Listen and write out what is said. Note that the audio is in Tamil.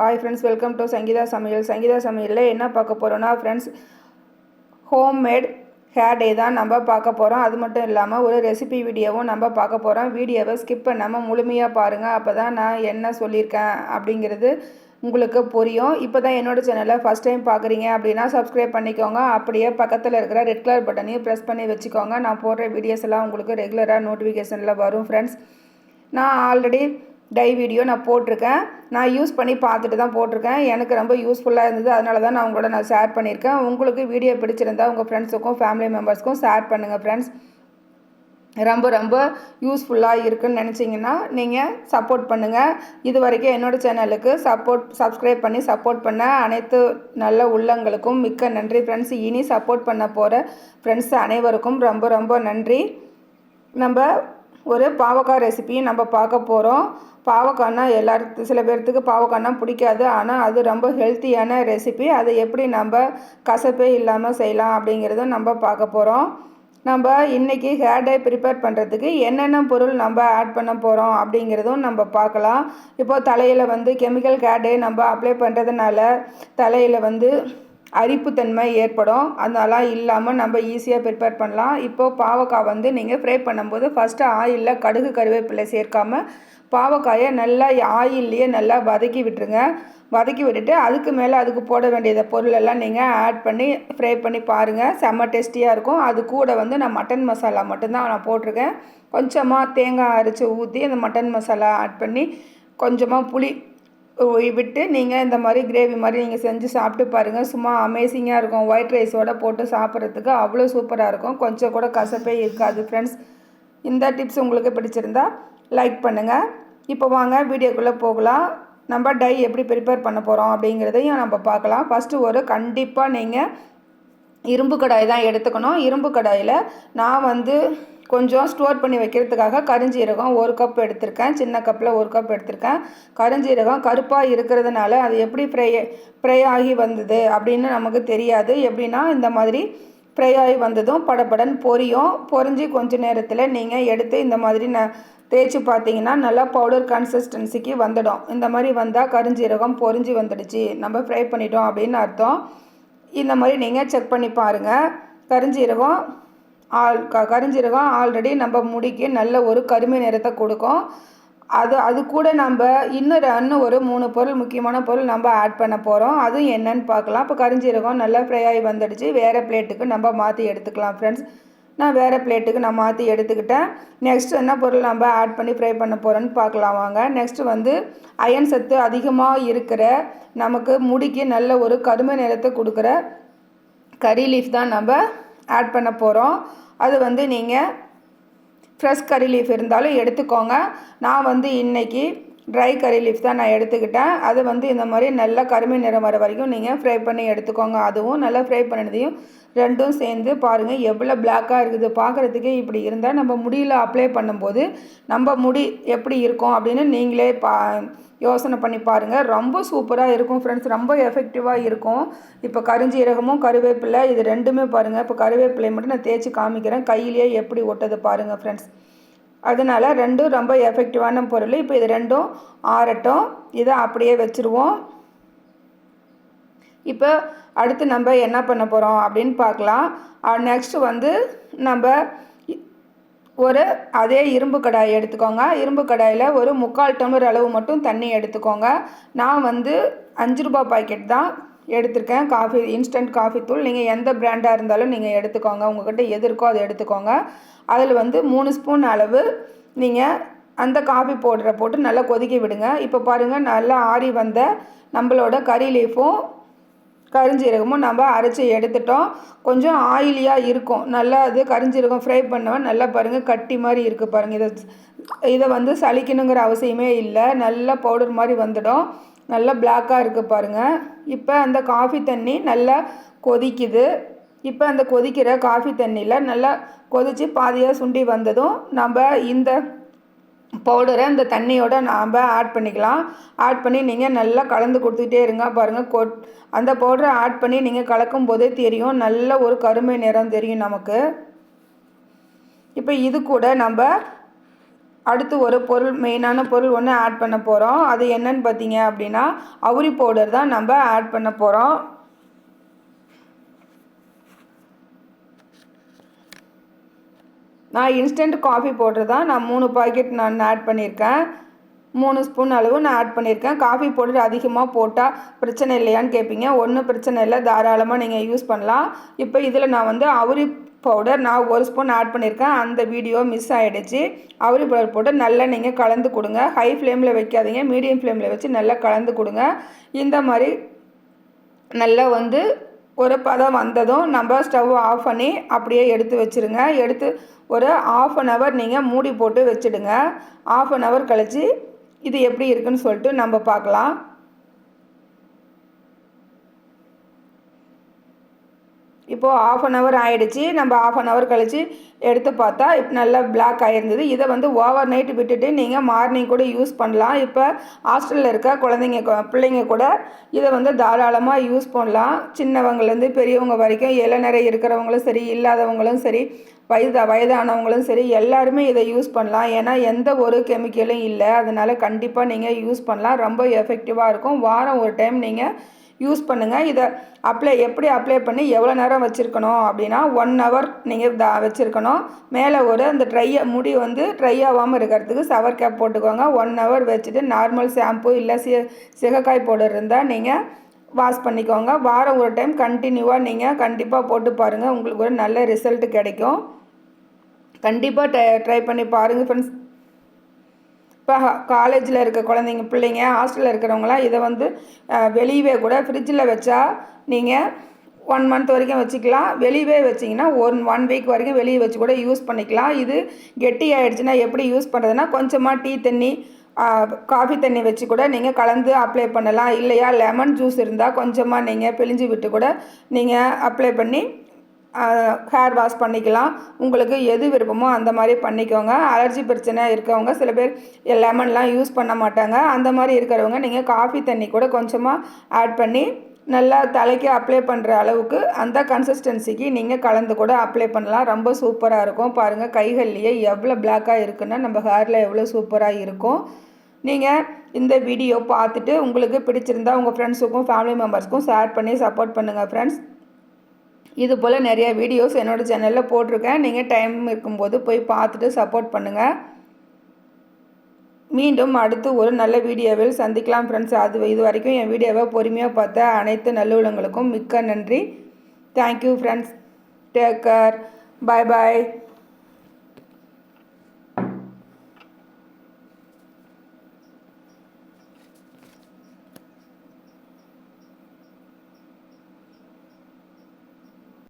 Hi friends, welcome to Sangeetha சமையல். சங்கீதா சமையலில் என்ன பார்க்க போகிறோன்னா ஃப்ரெண்ட்ஸ், ஹோம்மேட் ஹேர் டே தான் நம்ம பார்க்க போகிறோம். அது மட்டும் இல்லாமல் ஒரு ரெசிபி வீடியோவும் நம்ம பார்க்க போகிறோம். வீடியோவை ஸ்கிப் பண்ணாமல் முழுமையாக பாருங்கள். அப்போ தான் நான் என்ன சொல்லியிருக்கேன் அப்படிங்கிறது உங்களுக்கு புரியும். இப்போ தான் என்னோடய சேனலை ஃபஸ்ட் டைம் பார்க்குறீங்க அப்படின்னா சப்ஸ்கிரைப் பண்ணிக்கோங்க. அப்படியே பக்கத்தில் இருக்கிற ரெட் கலர் பட்டனையும் ப்ரெஸ் பண்ணி வச்சுக்கோங்க. நான் போடுற வீடியோஸ் எல்லாம் உங்களுக்கு ரெகுலராக நோட்டிஃபிகேஷனில் வரும் ஃப்ரெண்ட்ஸ். நான் ஆல்ரெடி டை வீடியோ நான் போட்டிருக்கேன். நான் யூஸ் பண்ணி பார்த்துட்டு தான் போட்டிருக்கேன். எனக்கு ரொம்ப யூஸ்ஃபுல்லாக இருந்தது. அதனால தான் நான் உங்களோட ஷேர் பண்ணியிருக்கேன். உங்களுக்கு வீடியோ பிடிச்சிருந்தா உங்கள் ஃப்ரெண்ட்ஸுக்கும் ஃபேமிலி மெம்பர்ஸ்க்கும் ஷேர் பண்ணுங்கள் ஃப்ரெண்ட்ஸ். ரொம்ப யூஸ்ஃபுல்லாக இருக்குதுன்னு நினச்சிங்கன்னா நீங்கள் சப்போர்ட் பண்ணுங்கள். இது வரைக்கும் என்னோடய சேனலுக்கு சப்ஸ்கிரைப் பண்ணி சப்போர்ட் பண்ண அனைத்து நல்ல உள்ளங்களுக்கும் மிக்க நன்றி ஃப்ரெண்ட்ஸ். இனி சப்போர்ட் பண்ண போகிற ஃப்ரெண்ட்ஸ் அனைவருக்கும் ரொம்ப நன்றி. நம்ம ஒரு பாவக்காய் ரெசிபியும் நம்ம பார்க்க போகிறோம். பாவக்காய்னா சில பேர்த்துக்கு பாவக்காய்னா பிடிக்காது. ஆனால் அது ரொம்ப ஹெல்த்தியான ரெசிபி. அதை எப்படி நம்ம கசப்பே இல்லாமல் செய்யலாம் அப்படிங்கிறதும் நம்ம பார்க்க போகிறோம். நம்ம இன்றைக்கி ஹேர் டை ப்ரிப்பேர் பண்ணுறதுக்கு என்னென்ன பொருள் நம்ம ஆட் பண்ண போகிறோம் அப்படிங்கிறதும் நம்ம பார்க்கலாம். இப்போது தலையில் கெமிக்கல் ஹேர் டை நம்ம அப்ளை பண்ணுறதுனால தலையில் அரிப்புத்தன்மை ஏற்படும். அதெல்லாம் இல்லாமல் நம்ம ஈஸியாக ப்ரிப்பேர் பண்ணலாம். இப்போது பாவக்காய் நீங்கள் ஃப்ரை பண்ணும்போது ஃபஸ்ட்டு ஆயிலில் கடுகு கருவேப்பிலை சேர்க்காமல் பாவக்காயை நல்லா ஆயில்லையே நல்லா வதக்கி விட்டுருங்க. வதக்கி விட்டுட்டு அதுக்கு மேலே அதுக்கு போட வேண்டியத பொருளெல்லாம் நீங்கள் ஆட் பண்ணி ஃப்ரை பண்ணி பாருங்கள். செம்ம டேஸ்டியாக இருக்கும். அது கூட நான் மட்டன் மசாலா மட்டும்தான் நான் போட்டிருக்கேன். கொஞ்சமாக தேங்காய் அரைச்சி ஊற்றி அந்த மட்டன் மசாலா ஆட் பண்ணி கொஞ்சமாக புளி விட்டு நீங்கள் இந்த மாதிரி கிரேவி மாதிரி நீங்கள் செஞ்சு சாப்பிட்டு பாருங்கள். சும்மா அமேசிங்காக இருக்கும். ஒயிட் ரைஸோடு போட்டு சாப்பிட்றதுக்கு அவ்வளோ சூப்பராக இருக்கும். கொஞ்சம் கூட கசப்பே இருக்காது ஃப்ரெண்ட்ஸ். இந்த டிப்ஸ் உங்களுக்கு பிடிச்சிருந்தா லைக் பண்ணுங்கள். இப்போ வாங்க வீடியோக்குள்ளே போகலாம். நம்ம டை எப்படி ப்ரிப்பேர் பண்ண போகிறோம் அப்படிங்கிறதையும் நம்ம பார்க்கலாம். ஃபஸ்ட்டு கண்டிப்பாக நீங்கள் இரும்பு கடாய் தான் எடுத்துக்கணும். இரும்பு கடாயில் நான் கொஞ்சம் ஸ்டோர் பண்ணி வைக்கிறதுக்காக கருஞ்சீரகம் 1 கப் எடுத்திருக்கேன். சின்ன கப்பில் 1 கப் எடுத்திருக்கேன். கருஞ்சீரகம் கருப்பாக இருக்கிறதுனால அது எப்படி ஃப்ரை ஆகி வந்தது அப்படின்னு நமக்கு தெரியாது. எப்படின்னா இந்த மாதிரி ஃப்ரை ஆகி வந்ததும் படபடன்னு பொரிஞ்சு கொஞ்சம் நேரத்தில் நீங்கள் எடுத்து இந்த மாதிரி தேய்ச்சி பார்த்தீங்கன்னா நல்லா பவுடர் கன்சிஸ்டன்சிக்கு வந்துடும். இந்த மாதிரி வந்தால் கருஞ்சீரகம் பொரிஞ்சு வந்துடுச்சு, நம்ம ஃப்ரை பண்ணிட்டோம் அப்படின்னு அர்த்தம். இந்த மாதிரி நீங்கள் செக் பண்ணி பாருங்கள். கருஞ்சீரகம் ஆல்ரெடி நம்ம முடிக்கு நல்ல ஒரு கருமை நிறத்தை கொடுக்கும். அது கூட நம்ம இன்னும் ஒரு 3 பொருள் முக்கியமான பொருள் நம்ம ஆட் பண்ண போகிறோம். அதுவும் என்னன்னு பார்க்கலாம். இப்போ கருஞ்சீரகம் நல்லா ஃப்ரை ஆகி வந்துடுச்சு. வேறு பிளேட்டுக்கு நம்ம மாற்றி எடுத்துக்கலாம் ஃப்ரெண்ட்ஸ். நான் வேறு பிளேட்டுக்கு நான் மாற்றி எடுத்துக்கிட்டேன். நெக்ஸ்ட் என்ன பொருள் நம்ம ஆட் பண்ணி ஃப்ரை பண்ண போகிறோன்னு பார்க்கலாம் வாங்க. நெக்ஸ்ட்டு அயன் சத்து அதிகமாக இருக்கிற நமக்கு முடிக்கு நல்ல ஒரு கருமை நிறத்தை கொடுக்குற கறி லீஃப் தான் நம்ம ஆட் பண்ண போகிறோம். அது நீங்கள் ஃப்ரெஷ் கறி லீஃப் இருந்தாலும் எடுத்துக்கோங்க. நான் இன்றைக்கி ட்ரை கறி லீஃப் தான் நான் எடுத்துக்கிட்டேன். அது இந்த மாதிரி நல்லா கருமை நிறம் வர வரைக்கும் நீங்கள் ஃப்ரை பண்ணி எடுத்துக்கோங்க. அதுவும் நல்லா ஃப்ரை பண்ணினதையும் ரெண்டும் சேர்ந்து பாருங்கள் எவ்வளோ பிளாக்காக இருக்குது. பார்க்குறதுக்கே இப்படி இருந்தால் நம்ம முடியில் அப்ளை பண்ணும்போது நம்ம முடி எப்படி இருக்கும் அப்படின்னு நீங்களே யோசனை பண்ணி பாருங்கள். ரொம்ப சூப்பராக இருக்கும் ஃப்ரெண்ட்ஸ். ரொம்ப எஃபெக்டிவாக இருக்கும். இப்போ கருஞ்சீரகமும் கருவேப்பிலை இது ரெண்டுமே பாருங்கள். இப்போ கருவேப்பிலை மட்டும் நான் தேய்ச்சி காமிக்கிறேன். கையிலேயே எப்படி ஒட்டது பாருங்கள் ஃப்ரெண்ட்ஸ். அதனால் ரெண்டும் ரொம்ப எஃபெக்டிவான பொருள். இப்போ இது ரெண்டும் ஆறட்டும். இதை அப்படியே வச்சுருவோம். இப்போ அடுத்து நம்ம என்ன பண்ண போகிறோம் அப்படின்னு பார்க்கலாம். நெக்ஸ்ட்டு நம்ம அதே இரும்பு கடாய் எடுத்துக்கோங்க. இரும்பு கடாயில் ஒரு 3/4 டம்ளர் அளவு மட்டும் தண்ணி எடுத்துக்கோங்க. நான் 5 ரூபாய் பாக்கெட் தான் எடுத்திருக்கேன். இன்ஸ்டன்ட் காஃபி தூள் நீங்கள் எந்த பிராண்டாக இருந்தாலும் நீங்கள் எடுத்துக்கோங்க. உங்கள்கிட்ட எது இருக்கோ அதை எடுத்துக்கோங்க. அதில் 3 ஸ்பூன் அளவு நீங்கள் அந்த காஃபி பவுடரை போட்டு நல்லா கொதிக்க விடுங்க. இப்போ பாருங்கள் நல்லா ஆறி வந்த நம்மளோட கறி லீஃபும் கருஞ்சீரகமும் நம்ம அரைச்சி எடுத்துட்டோம். கொஞ்சம் ஆயிலியாக இருக்கும். நல்லா அது கருஞ்சீரகம் ஃப்ரை பண்ணவன் நல்லா பாருங்கள் கட்டி மாதிரி இருக்குது பாருங்கள். இதை சலிக்கணுங்கிற அவசியமே இல்லை. நல்லா பவுடர் மாதிரி வந்துடும். நல்லா பிளாக்காக இருக்குது பாருங்கள். இப்போ அந்த காஃபி தண்ணி நல்லா கொதிக்குது. இப்போ அந்த கொதிக்கிற காஃபி தண்ணியில் நல்லா கொதித்து பாதியாக சுண்டி வந்ததும் நம்ம இந்த பவுடரை அந்த தண்ணியோட நாம் ஆட் பண்ணிக்கலாம். ஆட் பண்ணி நீங்கள் நல்லா கலந்து கொடுத்துக்கிட்டே இருங்க. பாருங்கள் அந்த பவுடரை ஆட் பண்ணி நீங்கள் கலக்கும் போதே தெரியும் நல்ல ஒரு கருமை நிறம் தெரியும் நமக்கு. இப்போ இது கூட நம்ம அடுத்து ஒரு பொருள், மெயினான பொருள் ஒன்று ஆட் பண்ண போகிறோம். அது என்னன்னு பார்த்தீங்க அப்படின்னா அவுரி பவுடர் தான் நம்ம ஆட் பண்ண போகிறோம். நான் இன்ஸ்டன்ட் காஃபி பவுடர் தான் நான் 3 பாக்கெட் நான் ஆட் பண்ணியிருக்கேன். 3 ஸ்பூன் அளவு நான் ஆட் பண்ணியிருக்கேன். காஃபி பவுடர் அதிகமாக போட்டால் பிரச்சனை இல்லையான்னு கேட்பீங்க. ஒன்றும் பிரச்சனை இல்லை, தாராளமாக நீங்கள் யூஸ் பண்ணலாம். இப்போ இதில் நான் வந்து அவுரி பவுடர் நான் 1 ஸ்பூன் ஆட் பண்ணியிருக்கேன். அந்த வீடியோ மிஸ் ஆகிடுச்சு. அவுரி பவுடர் போட்டு நல்லா நீங்கள் கலந்து கொடுங்க. ஹை ஃப்ளேமில் வைக்காதீங்க, மீடியம் ஃப்ளேமில் வச்சு நல்லா கலந்து கொடுங்க. இந்த மாதிரி நல்லா வந்து ஒரு பதம் வந்ததும் நம்ம ஸ்டவ் ஆஃப் பண்ணி அப்படியே எடுத்து வச்சுருங்க. எடுத்து ஒரு 1/2 அன் ஹவர் நீங்கள் மூடி போட்டு வச்சுடுங்க. 1/2 அன் ஹவர் கழித்து இது எப்படி இருக்குன்னு சொல்லிட்டு நம்ம பார்க்கலாம். இப்போது 1/2 அன் ஹவர் ஆகிடுச்சு. நம்ம 1/2 அன் ஹவர் கழித்து எடுத்து பார்த்தா இப்போ நல்லா பிளாக் ஆகிருந்தது. இதை வந்து ஓவர் நைட் விட்டுட்டு நீங்கள் மார்னிங் கூட யூஸ் பண்ணலாம். இப்போ ஹாஸ்டலில் இருக்க பிள்ளைங்க கூட இதை வந்து தாராளமாக யூஸ் பண்ணலாம். சின்னவங்கலேருந்து பெரியவங்க வரைக்கும், இளநரை இருக்கிறவங்களும் சரி, இல்லாதவங்களும் சரி, வயதானவங்களும் சரி, எல்லாருமே இதை யூஸ் பண்ணலாம். ஏன்னா எந்த ஒரு கெமிக்கலும் இல்லை. அதனால் கண்டிப்பாக நீங்கள் யூஸ் பண்ணலாம். ரொம்ப எஃபெக்டிவாக இருக்கும். வாரம் ஒரு டைம் நீங்கள் யூஸ் பண்ணுங்கள். இதை எப்படி அப்ளை பண்ணி எவ்வளோ நேரம் வச்சுருக்கணும் அப்படின்னா 1 ஹவர் நீங்கள் வச்சுருக்கணும். மேலே ஒரு அந்த முடி வந்து ட்ரை ஆகாமல் இருக்கிறதுக்கு ஷவர் கேப் போட்டுக்கோங்க. 1 ஹவர் வச்சுட்டு நார்மல் ஷாம்பு இல்லை சிகக்காய் பவுடர் இருந்தால் நீங்கள் வாஷ் பண்ணிக்கோங்க. வாரம் ஒரு டைம் கண்டினியூவாக நீங்கள் கண்டிப்பாக போட்டு பாருங்கள். உங்களுக்கு ஒரு நல்ல ரிசல்ட் கிடைக்கும். கண்டிப்பாக ட்ரை பண்ணி பாருங்கள் ஃப்ரெண்ட்ஸ். இப்போ காலேஜில் இருக்க பிள்ளைங்க, ஹாஸ்டலில் இருக்கிறவங்களாம் இதை வந்து வெளியவே கூட ஃப்ரிட்ஜில் வச்சா நீங்கள் 1 மந்த் வரைக்கும் வச்சுக்கலாம். வெளியவே வச்சிங்கன்னா 1 வீக் வரைக்கும் வெளியே வச்சு கூட யூஸ் பண்ணிக்கலாம். இது கெட்டி ஆகிடுச்சுன்னா எப்படி யூஸ் பண்ணுறதுன்னா கொஞ்சமாக டீ தண்ணி, காஃபி தண்ணி வச்சு கூட நீங்கள் கலந்து அப்ளை பண்ணலாம். இல்லையா லெமன் ஜூஸ் இருந்தால் கொஞ்சமாக நீங்கள் பிழிஞ்சு விட்டு கூட நீங்கள் அப்ளை பண்ணி ஹேர் வாஷ் பண்ணிக்கலாம். உங்களுக்கு எது விருப்பமோ அந்த மாதிரி பண்ணிக்கோங்க. அலர்ஜி பிரச்சனை இருக்கவங்க சில பேர் லெமன்லாம் யூஸ் பண்ண மாட்டாங்க. அந்த மாதிரி இருக்கிறவங்க நீங்கள் காஃபி தண்ணி கூட கொஞ்சமாக ஆட் பண்ணி நல்லா தலைக்கு அப்ளை பண்ணுற அளவுக்கு அந்த கன்சிஸ்டன்சிக்கு நீங்கள் கலந்து கூட அப்ளை பண்ணலாம். ரொம்ப சூப்பராக இருக்கும். பாருங்கள் கைகள்லேயே எவ்வளோ பிளாக்காக இருக்குன்னா நம்ம ஹேரில் எவ்வளோ சூப்பராக இருக்கும். நீங்கள் இந்த வீடியோ பார்த்துட்டு உங்களுக்கு பிடிச்சிருந்தா உங்கள் ஃப்ரெண்ட்ஸுக்கும் ஃபேமிலி மெம்பர்ஸ்க்கும் ஷேர் பண்ணி சப்போர்ட் பண்ணுங்கள் ஃப்ரெண்ட்ஸ். இது போல் நிறைய வீடியோஸ் என்னோடய சேனலில் போட்டிருக்கேன். நீங்கள் டைம் இருக்கும்போது போய் பார்த்துட்டு சப்போர்ட் பண்ணுங்கள். மீண்டும் அடுத்து ஒரு நல்ல வீடியோவில் சந்திக்கலாம் ஃப்ரெண்ட்ஸ். இது வரைக்கும் என் வீடியோவை பொறுமையாக பார்த்த அனைத்து நல்லுள்ளங்களுக்கும் மிக்க நன்றி. Thank you friends. Take care. Bye பாய்.